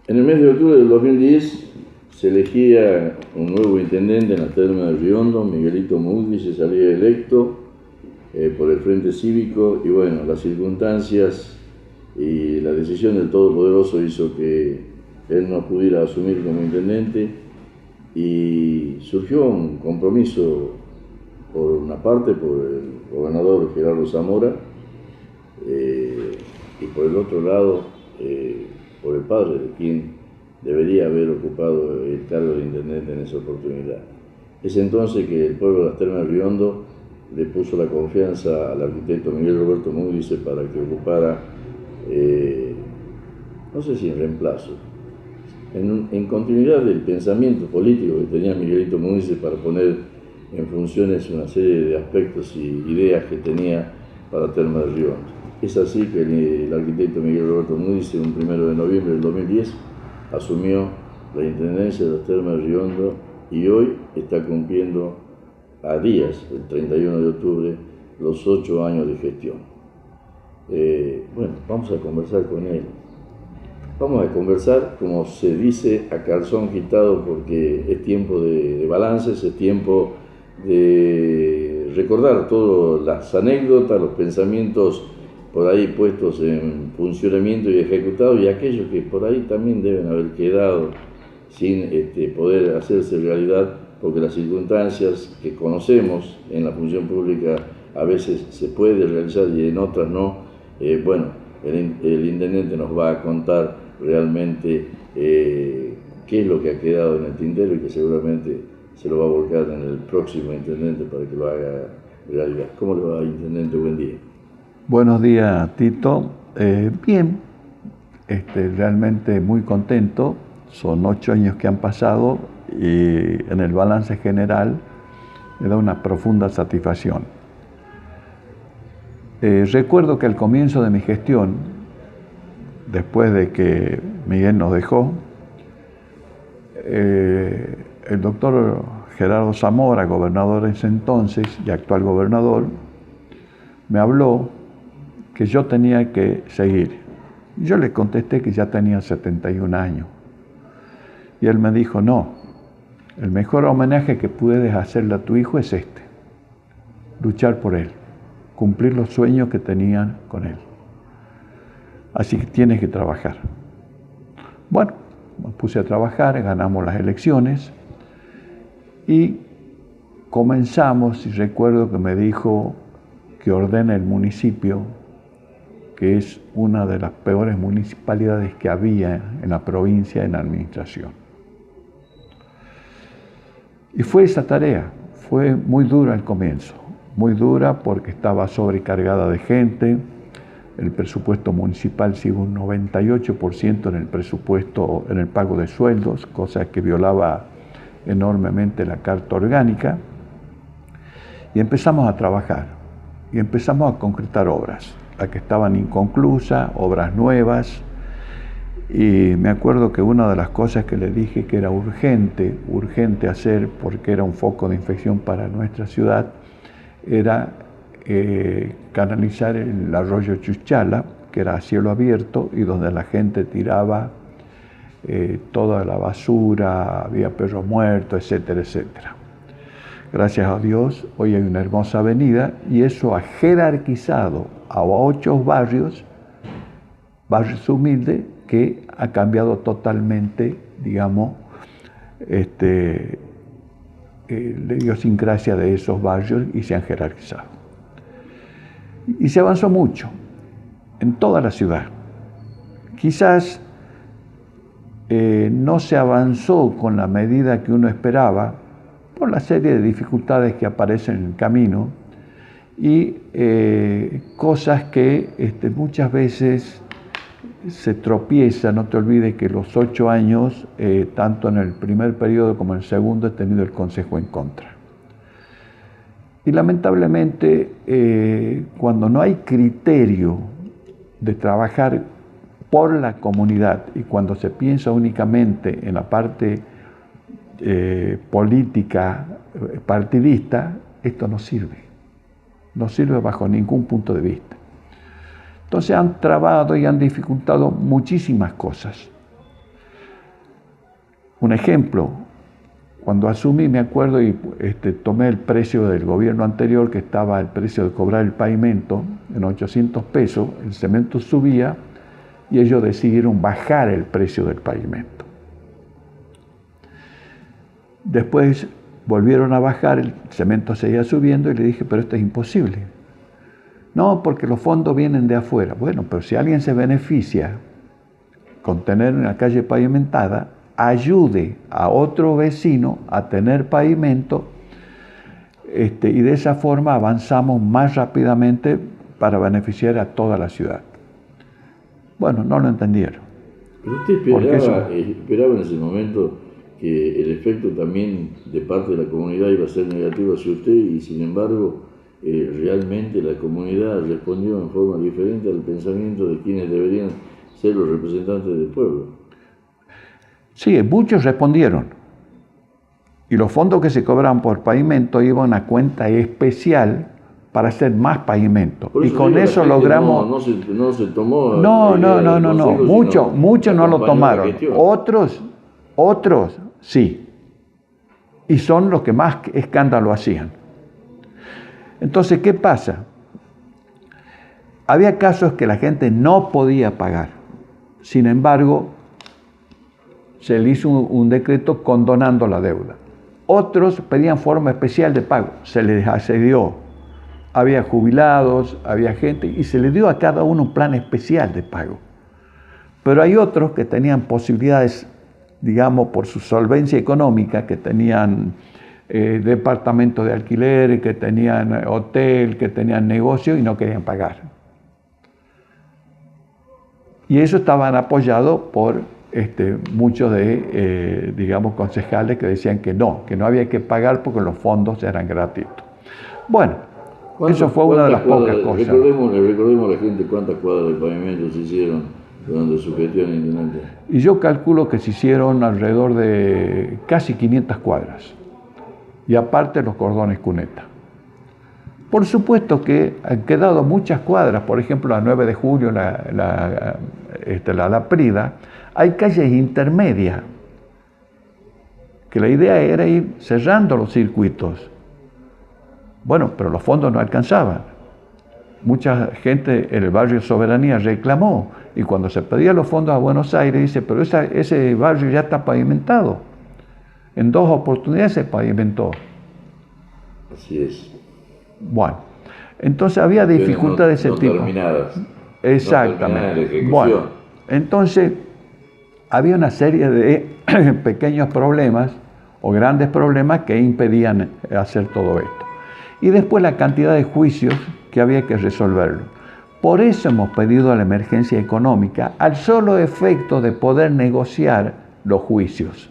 En el mes de octubre del 2010 se elegía un nuevo intendente en la terma de Riondo, Miguelito Mugni, se salía electo por el Frente Cívico, y bueno, las circunstancias y la decisión del Todopoderoso hizo que él no pudiera asumir como intendente, y surgió un compromiso por una parte por el gobernador Gerardo Zamora, y por el otro lado por el padre de quien debería haber ocupado el cargo de intendente en esa oportunidad. Es entonces que el pueblo de las Termas de Riondo le puso la confianza al arquitecto Miguel Roberto Múdice para que ocupara, no sé si en reemplazo, en continuidad del pensamiento político que tenía Miguelito Múdice para poner en funciones una serie de aspectos y ideas que tenía para Termas de Riondo. Es así que el arquitecto Miguel Roberto Múdice, un 1 de noviembre del 2010, asumió la intendencia de las Termas de Riondo, y hoy está cumpliendo a días, el 31 de octubre, los 8 años de gestión. Bueno, vamos a conversar con él. Vamos a conversar, como se dice, a calzón quitado, porque es tiempo de balances, es tiempo de recordar todas las anécdotas, los pensamientos por ahí puestos en funcionamiento y ejecutados, y aquellos que por ahí también deben haber quedado sin poder hacerse realidad, porque las circunstancias que conocemos en la función pública a veces se puede realizar y en otras no. Bueno, el intendente nos va a contar realmente qué es lo que ha quedado en el tintero, y que seguramente se lo va a volcar en el próximo intendente para que lo haga realidad. ¿Cómo le va, intendente? Buen día. Buenos días, Tito. Bien, realmente muy contento. Son 8 años que han pasado y en el balance general me da una profunda satisfacción. Recuerdo que al comienzo de mi gestión, después de que Miguel nos dejó, el doctor Gerardo Zamora, gobernador en ese entonces y actual gobernador, me habló que yo tenía que seguir. Yo le contesté que ya tenía 71 años. Y él me dijo, no, el mejor homenaje que puedes hacerle a tu hijo es luchar por él, cumplir los sueños que tenían con él. Así que tienes que trabajar. Bueno, me puse a trabajar, ganamos las elecciones y comenzamos, y recuerdo que me dijo que ordene el municipio, que es una de las peores municipalidades que había en la provincia en la administración. Y fue esa tarea, fue muy dura al comienzo, muy dura porque estaba sobrecargada de gente. El presupuesto municipal sigue un 98% en el presupuesto, en el pago de sueldos, cosa que violaba enormemente la Carta Orgánica. Y empezamos a trabajar y empezamos a concretar obras, las que estaban inconclusas, obras nuevas. Y me acuerdo que una de las cosas que le dije que era urgente hacer, porque era un foco de infección para nuestra ciudad, era canalizar el arroyo Chuchala, que era a cielo abierto y donde la gente tiraba toda la basura, había perros muertos, etcétera, etcétera. Gracias a Dios, hoy hay una hermosa avenida, y eso ha jerarquizado a 8 barrios humildes, que ha cambiado totalmente, digamos, la idiosincrasia de esos barrios, y se han jerarquizado. Y se avanzó mucho en toda la ciudad. Quizás no se avanzó con la medida que uno esperaba, por la serie de dificultades que aparecen en el camino, y cosas que muchas veces se tropieza. No te olvides que los 8 años, tanto en el primer periodo como en el segundo, he tenido el Consejo en contra. Y lamentablemente, cuando no hay criterio de trabajar por la comunidad, y cuando se piensa únicamente en la parte política partidista, esto no sirve bajo ningún punto de vista. Entonces han trabado y han dificultado muchísimas cosas. Un ejemplo, cuando asumí, me acuerdo, y tomé el precio del gobierno anterior, que estaba el precio de cobrar el pavimento en 800 pesos, el cemento subía y ellos decidieron bajar el precio del pavimento. Después volvieron a bajar, el cemento seguía subiendo y le dije, pero esto es imposible. No, porque los fondos vienen de afuera. Bueno, pero si alguien se beneficia con tener una calle pavimentada, ayude a otro vecino a tener pavimento y de esa forma avanzamos más rápidamente para beneficiar a toda la ciudad. Bueno, no lo entendieron. ¿Pero usted esperaba en ese momento que el efecto también de parte de la comunidad iba a ser negativo hacia usted y sin embargo realmente la comunidad respondió en forma diferente al pensamiento de quienes deberían ser los representantes del pueblo? Sí, muchos respondieron. Y los fondos que se cobraban por pavimento iban a una cuenta especial para hacer más pavimento. Y con eso logramos... No se tomó... No. Muchos no lo tomaron. Otros sí. Y son los que más escándalo hacían. Entonces, ¿qué pasa? Había casos que la gente no podía pagar. Sin embargo, se le hizo un decreto condonando la deuda. Otros pedían forma especial de pago, se les accedió. Había jubilados, había gente, y se les dio a cada uno un plan especial de pago. Pero hay otros que tenían posibilidades, digamos, por su solvencia económica, que tenían departamentos de alquiler, que tenían hotel, que tenían negocio y no querían pagar. Y eso estaban apoyados por muchos de, digamos, concejales que decían que no había que pagar porque los fondos eran gratuitos. Bueno, eso fue una de las pocas cosas. Recordemos a la gente cuántas cuadras de pavimento se hicieron durante su gestión intendente. Y yo calculo que se hicieron alrededor de casi 500 cuadras. Y aparte los cordones cuneta. Por supuesto que han quedado muchas cuadras, por ejemplo la 9 de julio, la Laprida, hay calles intermedias, que la idea era ir cerrando los circuitos. Bueno, pero los fondos no alcanzaban. Mucha gente en el barrio Soberanía reclamó, y cuando se pedían los fondos a Buenos Aires, dice, pero ese barrio ya está pavimentado. En 2 oportunidades se pavimentó. Así es. Bueno, entonces había dificultades de ese tipo. Terminadas. Exactamente. Bueno, entonces había una serie de pequeños problemas o grandes problemas que impedían hacer todo esto. Y después la cantidad de juicios que había que resolverlo. Por eso hemos pedido la emergencia económica al solo efecto de poder negociar los juicios.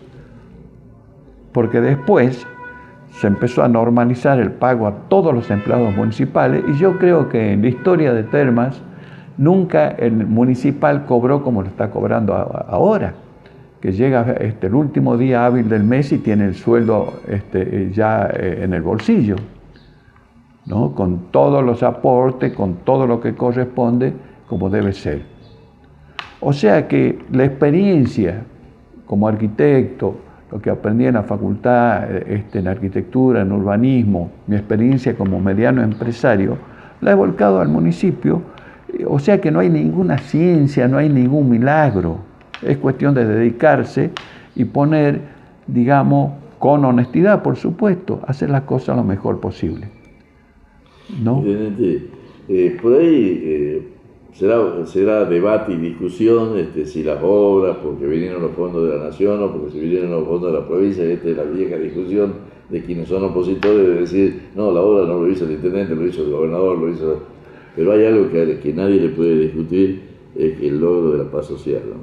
Porque después se empezó a normalizar el pago a todos los empleados municipales y yo creo que en la historia de Termas nunca el municipal cobró como lo está cobrando ahora, que llega el último día hábil del mes y tiene el sueldo ya en el bolsillo, ¿no? Con todos los aportes, con todo lo que corresponde, como debe ser. O sea que la experiencia como arquitecto, lo que aprendí en la facultad, en arquitectura, en urbanismo, mi experiencia como mediano empresario, la he volcado al municipio. O sea que no hay ninguna ciencia, no hay ningún milagro. Es cuestión de dedicarse y poner, digamos, con honestidad, por supuesto, hacer las cosas lo mejor posible, ¿no? Por ahí será debate y discusión si las obras, porque vinieron los fondos de la nación o porque si vinieron los fondos de la provincia, esta es la vieja discusión de quienes son opositores de decir, no, la obra no lo hizo el intendente, lo hizo el gobernador, lo hizo... Pero hay algo que nadie le puede discutir, es el logro de la paz social, ¿no?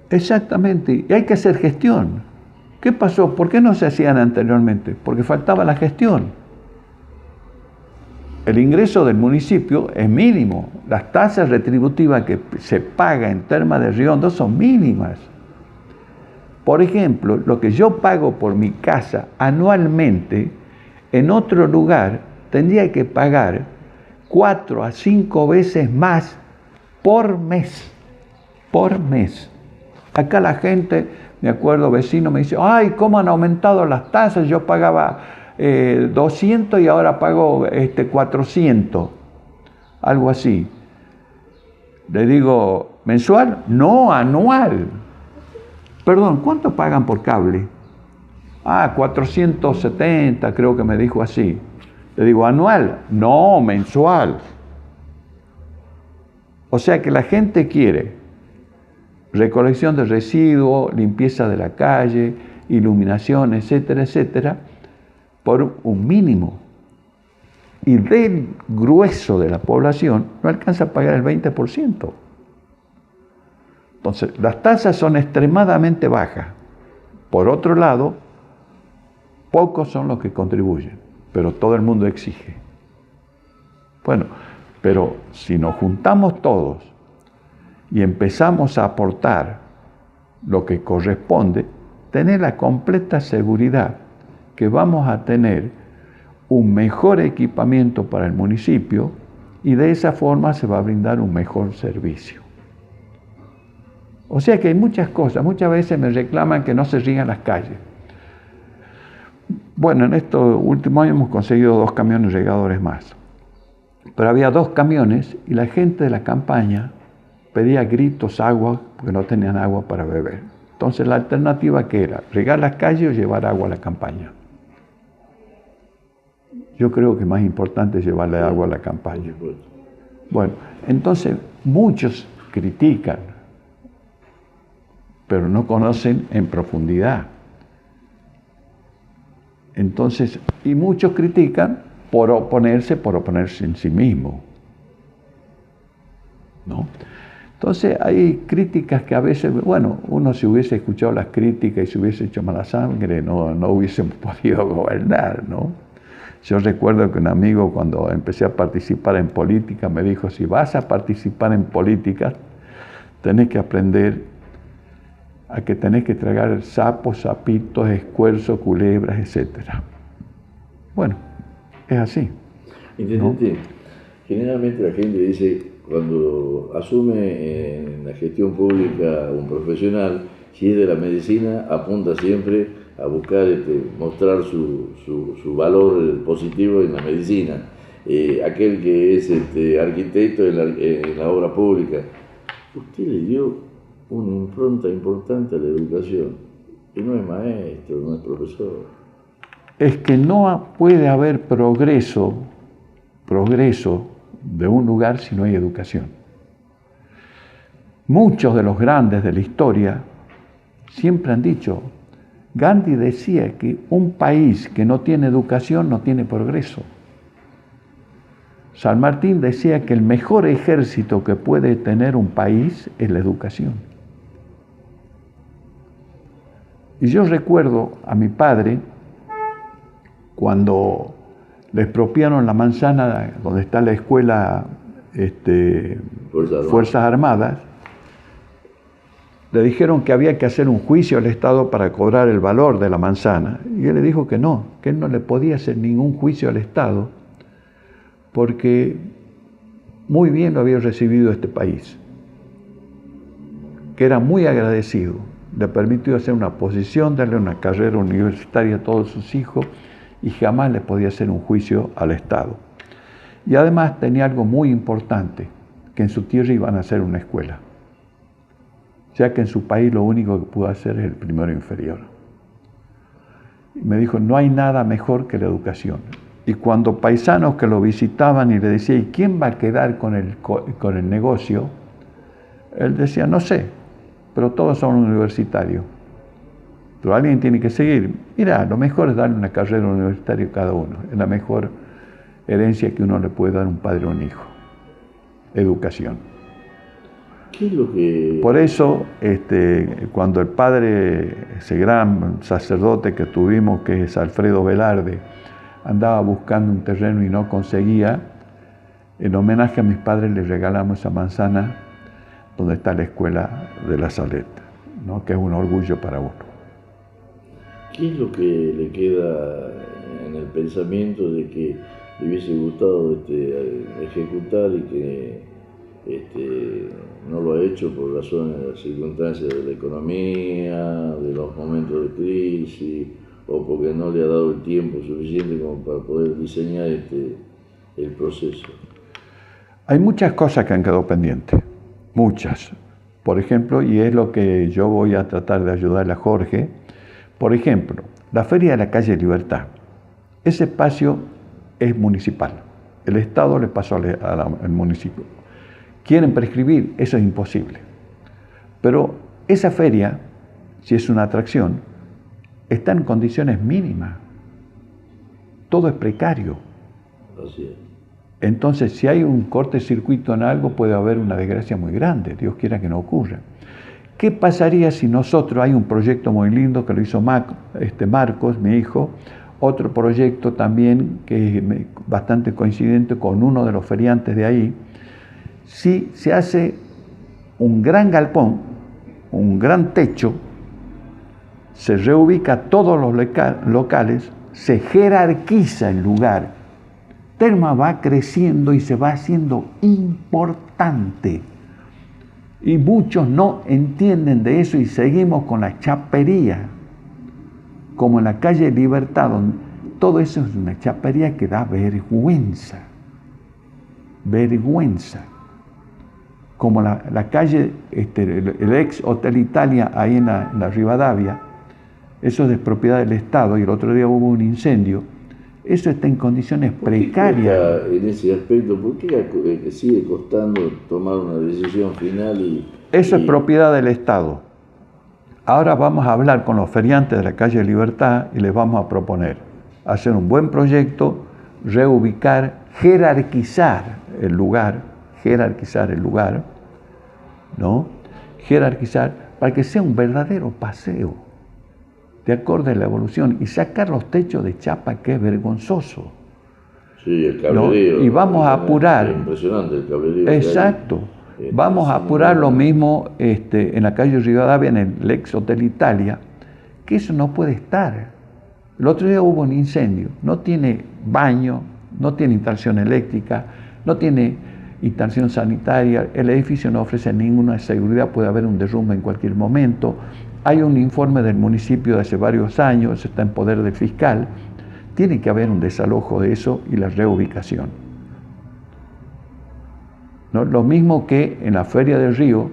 Exactamente, y hay que hacer gestión. ¿Qué pasó? ¿Por qué no se hacían anteriormente? Porque faltaba la gestión. El ingreso del municipio es mínimo. Las tasas retributivas que se pagan en Termas de Río Hondo son mínimas. Por ejemplo, lo que yo pago por mi casa anualmente, en otro lugar tendría que pagar 4 a 5 veces más por mes. Por mes. Acá la gente, me acuerdo, vecino me dice, ay, ¿cómo han aumentado las tasas? Yo pagaba 200 y ahora pago 400, algo así. Le digo, ¿mensual? No, anual. Perdón, ¿cuánto pagan por cable? 470, creo que me dijo así. Le digo, ¿anual? No, mensual. O sea que la gente quiere recolección de residuos, limpieza de la calle, iluminación, etcétera, etcétera, por un mínimo. Y del grueso de la población no alcanza a pagar el 20%. Entonces, las tasas son extremadamente bajas. Por otro lado, pocos son los que contribuyen, pero todo el mundo exige. Bueno, pero si nos juntamos todos y empezamos a aportar lo que corresponde, tener la completa seguridad que vamos a tener un mejor equipamiento para el municipio y de esa forma se va a brindar un mejor servicio. O sea que hay muchas cosas, muchas veces me reclaman que no se riegan las calles. Bueno, en estos últimos años hemos conseguido 2 camiones regadores más. Pero había 2 camiones y la gente de la campaña pedía a gritos agua porque no tenían agua para beber. Entonces la alternativa ¿qué era? ¿Regar las calles o llevar agua a la campaña? Yo creo que más importante es llevarle agua a la campaña. Bueno, entonces muchos critican, pero no conocen en profundidad. Entonces, y muchos critican por oponerse en sí mismo, ¿no? Entonces hay críticas que a veces, bueno, uno si hubiese escuchado las críticas y se hubiese hecho mala sangre, no hubiésemos podido gobernar, ¿no? Yo recuerdo que un amigo cuando empecé a participar en política me dijo, si vas a participar en política, tenés que aprender a que tenés que tragar sapos, sapitos, escuerzos, culebras, etc. Bueno, es así. Intendente, ¿no? Generalmente la gente dice, cuando asume en la gestión pública un profesional, si es de la medicina, apunta siempre a buscar mostrar su valor positivo en la medicina. Aquel que es arquitecto en la obra pública, usted le dio una impronta importante a la educación, y no es maestro, no es profesor. Es que no puede haber progreso de un lugar si no hay educación. Muchos de los grandes de la historia siempre han dicho, Gandhi decía que un país que no tiene educación no tiene progreso. San Martín decía que el mejor ejército que puede tener un país es la educación. Y yo recuerdo a mi padre cuando le expropiaron la manzana donde está la escuela Fuerzas Armadas, le dijeron que había que hacer un juicio al Estado para cobrar el valor de la manzana. Y él le dijo que no, que él no le podía hacer ningún juicio al Estado porque muy bien lo había recibido este país, que era muy agradecido, le permitió hacer una posición, darle una carrera universitaria a todos sus hijos y jamás le podía hacer un juicio al Estado. Y además tenía algo muy importante, que en su tierra iban a hacer una escuela, ya que en su país lo único que pudo hacer es el primero inferior. Y me dijo, no hay nada mejor que la educación. Y cuando paisanos que lo visitaban y le decían, ¿y quién va a quedar con el negocio? Él decía, no sé, pero todos son universitarios. Pero alguien tiene que seguir. Mira, lo mejor es darle una carrera universitaria a cada uno. Es la mejor herencia que uno le puede dar a un padre o un hijo. Educación. ¿Qué es lo que...? Por eso, cuando el padre, ese gran sacerdote que tuvimos, que es Alfredo Velarde, andaba buscando un terreno y no conseguía, en homenaje a mis padres le regalamos esa manzana donde está la escuela de La Saleta, ¿no? Que es un orgullo para uno. ¿Qué es lo que le queda en el pensamiento de que le hubiese gustado ejecutar y que no lo ha hecho por razones de las circunstancias de la economía, de los momentos de crisis, o porque no le ha dado el tiempo suficiente como para poder diseñar el proceso. Hay muchas cosas que han quedado pendientes, muchas. Por ejemplo, y es lo que yo voy a tratar de ayudarle a Jorge, por ejemplo, la Feria de la Calle Libertad. Ese espacio es municipal. El Estado le pasó al municipio. Quieren prescribir, eso es imposible. Pero esa feria, si es una atracción, está en condiciones mínimas. Todo es precario. Así es. Entonces, si hay un cortocircuito en algo, puede haber una desgracia muy grande. Dios quiera que no ocurra. ¿Qué pasaría si nosotros, hay un proyecto muy lindo que lo hizo Marcos, mi hijo, otro proyecto también que es bastante coincidente con uno de los feriantes de ahí, si se hace un gran galpón, un gran techo, se reubica todos los locales, se jerarquiza el lugar, Terma va creciendo y se va haciendo importante. Y muchos no entienden de eso y seguimos con la chapería, como en la calle Libertad, donde todo eso es una chapería que da vergüenza. Vergüenza. Como la calle, el ex Hotel Italia, ahí en la Rivadavia, eso es propiedad del Estado, y el otro día hubo un incendio. Eso está en condiciones precarias. En ese aspecto, ¿por qué sigue costando tomar una decisión final? Eso es propiedad del Estado. Ahora vamos a hablar con los feriantes de la calle Libertad y les vamos a proponer hacer un buen proyecto, reubicar, jerarquizar el lugar, ¿no? Jerarquizar para que sea un verdadero paseo, de acuerdo a la evolución, y sacar los techos de chapa, que es vergonzoso. Sí, el cablerío. ¿No? Y vamos a apurar. Es impresionante el cablerío. Exacto. Vamos a apurar lo mismo en la calle Rivadavia, en el ex Hotel Italia, que eso no puede estar. El otro día hubo un incendio, no tiene baño, no tiene instalación eléctrica, no tiene instalación sanitaria, el edificio no ofrece ninguna seguridad, puede haber un derrumbe en cualquier momento. Hay un informe del municipio de hace varios años, está en poder del fiscal. Tiene que haber un desalojo de eso y la reubicación, ¿no? Lo mismo que en la Feria del Río,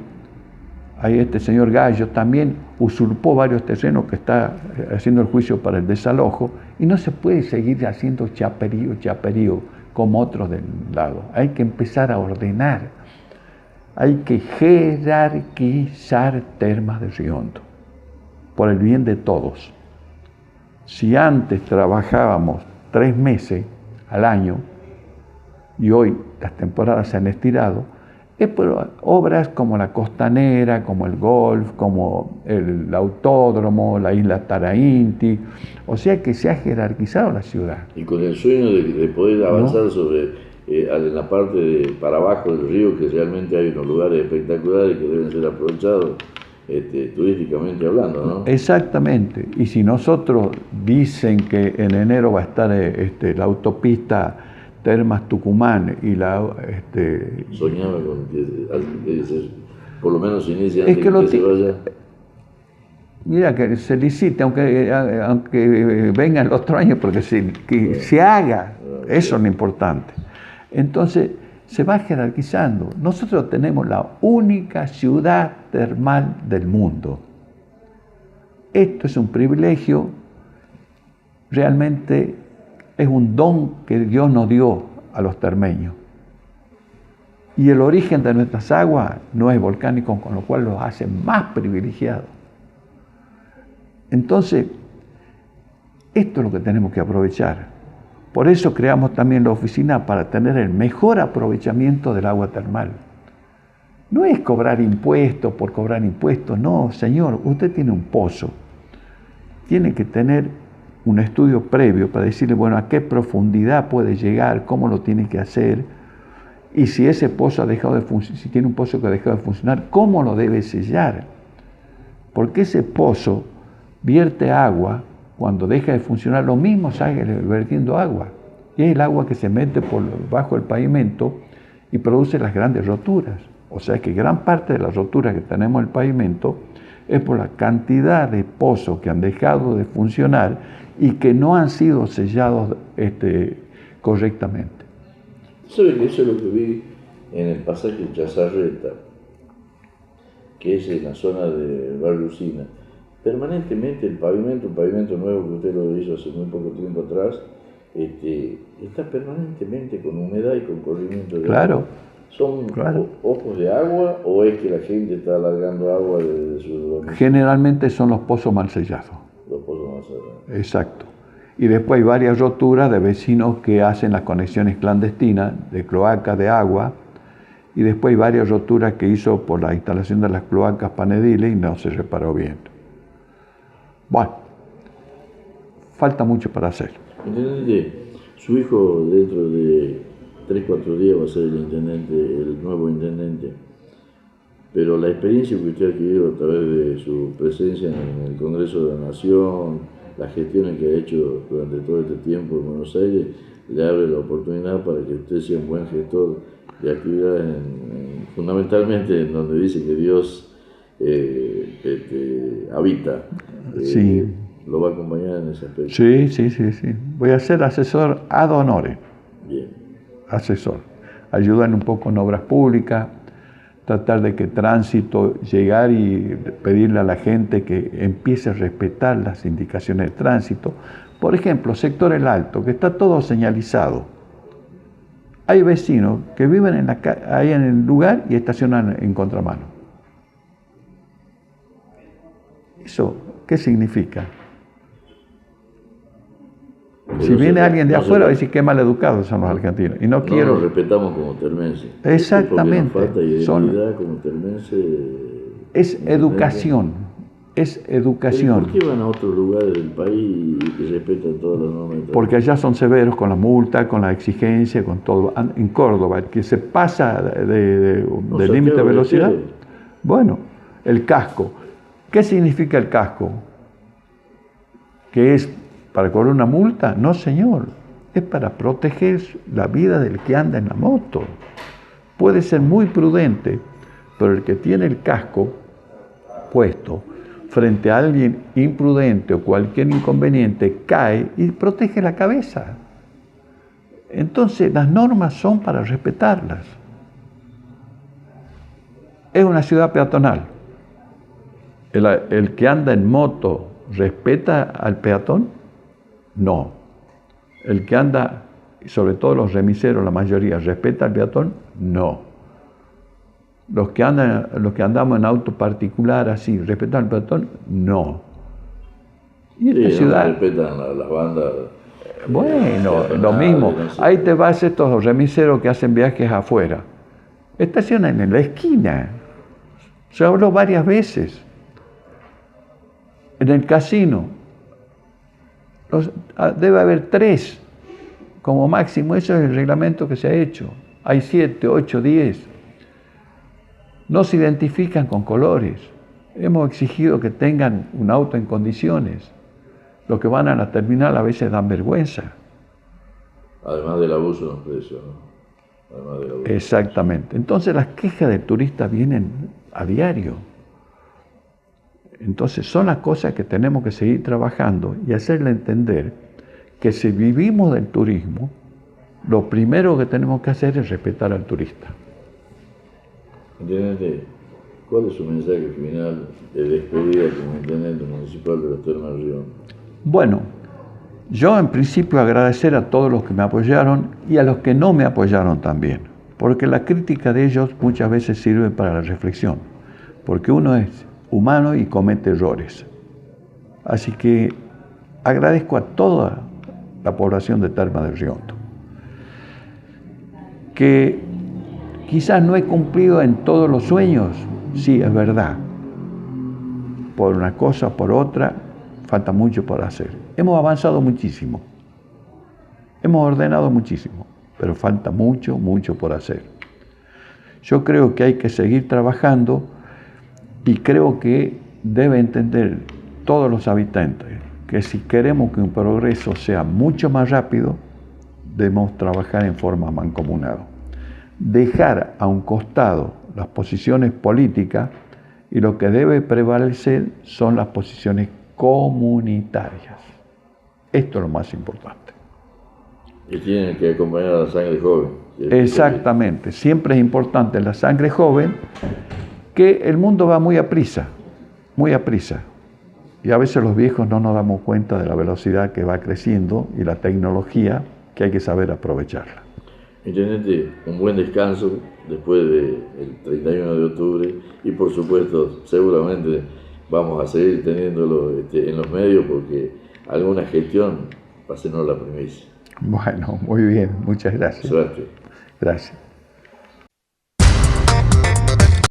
ahí este señor Gallo también usurpó varios terrenos que está haciendo el juicio para el desalojo, y no se puede seguir haciendo chaperío como otros del lado. Hay que empezar a ordenar, hay que jerarquizar Termas de Río Hondo, por el bien de todos. Si antes trabajábamos 3 meses al año y hoy las temporadas se han estirado, es por obras como la Costanera, como el Golf, como el Autódromo, la isla Tarainti, o sea que se ha jerarquizado la ciudad. Y con el sueño de poder avanzar, ¿no?, sobre en la parte para abajo del río, que realmente hay unos lugares espectaculares que deben ser aprovechados turísticamente hablando, ¿no? Exactamente. Y si nosotros dicen que en enero va a estar la autopista Termas Tucumán y soñaba con que por lo menos se inicie antes es que se vaya. Mira, que se licite, aunque venga el otro año, porque se haga, eso es lo importante. Entonces, se va jerarquizando. Nosotros tenemos la única ciudad termal del mundo. Esto es un privilegio, realmente es un don que Dios nos dio a los termeños. Y el origen de nuestras aguas no es volcánico, con lo cual los hace más privilegiados. Entonces, esto es lo que tenemos que aprovechar. Por eso creamos también la oficina, para tener el mejor aprovechamiento del agua termal. No es cobrar impuestos por cobrar impuestos, no, señor, usted tiene un pozo. Tiene que tener un estudio previo para decirle, bueno, a qué profundidad puede llegar, cómo lo tiene que hacer, y si ese pozo ha dejado de funcionar, si tiene un pozo que ha dejado de funcionar, cómo lo debe sellar. Porque ese pozo vierte agua. Cuando deja de funcionar, lo mismo sigue vertiendo agua. Y es el agua que se mete por bajo el pavimento y produce las grandes roturas. O sea que gran parte de las roturas que tenemos en el pavimento es por la cantidad de pozos que han dejado de funcionar y que no han sido sellados correctamente. ¿Sabe que eso es lo que vi en el pasaje Chazarreta, que es en la zona de Barrio Usina? Permanentemente el pavimento, un pavimento nuevo que usted lo hizo hace muy poco tiempo atrás, está permanentemente con humedad y con corrimiento de agua. ¿Son ojos de agua o es que la gente está alargando agua desde su domicilio? Generalmente son los pozos mal sellados. Los pozos mal sellados. Exacto. Y después hay varias roturas de vecinos que hacen las conexiones clandestinas de cloacas de agua, y después hay varias roturas que hizo por la instalación de las cloacas Panedile y no se reparó bien. Bueno, falta mucho para hacer. Intendente, su hijo dentro de 3-4 días va a ser el intendente, el nuevo intendente, pero la experiencia que usted ha adquirido a través de su presencia en el Congreso de la Nación, las gestiones que ha hecho durante todo este tiempo en Buenos Aires, le abre la oportunidad para que usted sea un buen gestor de actividades, fundamentalmente en donde dice que Dios habita. Sí. ¿Lo va a acompañar en ese aspecto? Sí. Voy a ser asesor ad honorem. Bien. Asesor. Ayudar un poco en obras públicas, tratar de que tránsito, llegar y pedirle a la gente que empiece a respetar las indicaciones de tránsito. Por ejemplo, sector El Alto, que está todo señalizado. Hay vecinos que viven ahí en el lugar y estacionan en contramano. ¿Eso qué significa? Si viene alguien de afuera, va a decir qué maleducados son los argentinos. Y no quiero. Nos respetamos como termenses. Exactamente. Porque nos falta identidad como termense. Es educación. Es educación. ¿Por qué van a otros lugares del país y respetan todas las normas? Porque allá son severos con la multa, con la exigencia, con todo. En Córdoba, el que se pasa del límite de velocidad. Bueno, el casco. ¿Qué significa el casco? ¿Que es para cobrar una multa? No, señor. Es para proteger la vida del que anda en la moto. Puede ser muy prudente, pero el que tiene el casco puesto frente a alguien imprudente o cualquier inconveniente cae y protege la cabeza. Entonces, las normas son para respetarlas. Es una ciudad peatonal. ¿El que anda en moto respeta al peatón? No. ¿El que anda, sobre todo los remiseros, la mayoría, respeta al peatón? No. Los que andamos en auto particular así, ¿respetan al peatón? No. Y esta ciudad... No respetan a las bandas. Bueno, lo mismo. No sé. Ahí te vas estos remiseros que hacen viajes afuera. Estacionan en la esquina. Se habló varias veces. En el casino debe haber 3 como máximo. Eso es el reglamento que se ha hecho. Hay 7, 8, 10. No se identifican con colores. Hemos exigido que tengan un auto en condiciones. Los que van a la terminal a veces dan vergüenza. Además del abuso de los precios, ¿no? Además del abuso. Exactamente. Entonces las quejas del turista vienen a diario. Entonces son las cosas que tenemos que seguir trabajando y hacerle entender que si vivimos del turismo, lo primero que tenemos que hacer es respetar al turista. Intendente, ¿cuál es su mensaje final de despedida como intendente municipal de Las Termas de Río? Bueno, yo en principio agradecer a todos los que me apoyaron y a los que no me apoyaron también, porque la crítica de ellos muchas veces sirve para la reflexión, porque uno es humano y comete errores. Así que agradezco a toda la población de Termas del Río Hondo, que quizás no he cumplido en todos los sueños, sí, es verdad. Por una cosa o por otra, falta mucho por hacer. Hemos avanzado muchísimo, hemos ordenado muchísimo, pero falta mucho, mucho por hacer. Yo creo que hay que seguir trabajando y creo que debe entender todos los habitantes que si queremos que un progreso sea mucho más rápido, debemos trabajar en forma mancomunada. dejar a un costado las posiciones políticas y lo que debe prevalecer son las posiciones comunitarias. Esto es lo más importante. Y tienen que acompañar a la sangre joven. Exactamente. Siempre es importante la sangre joven, que el mundo va muy a prisa, muy a prisa. Y a veces los viejos no nos damos cuenta de la velocidad que va creciendo y la tecnología que hay que saber aprovecharla. Intendente, un buen descanso después del 31 de octubre y por supuesto seguramente vamos a seguir teniéndolo en los medios porque alguna gestión va a sernos la primicia. Bueno, muy bien, muchas gracias. Suerte. Gracias.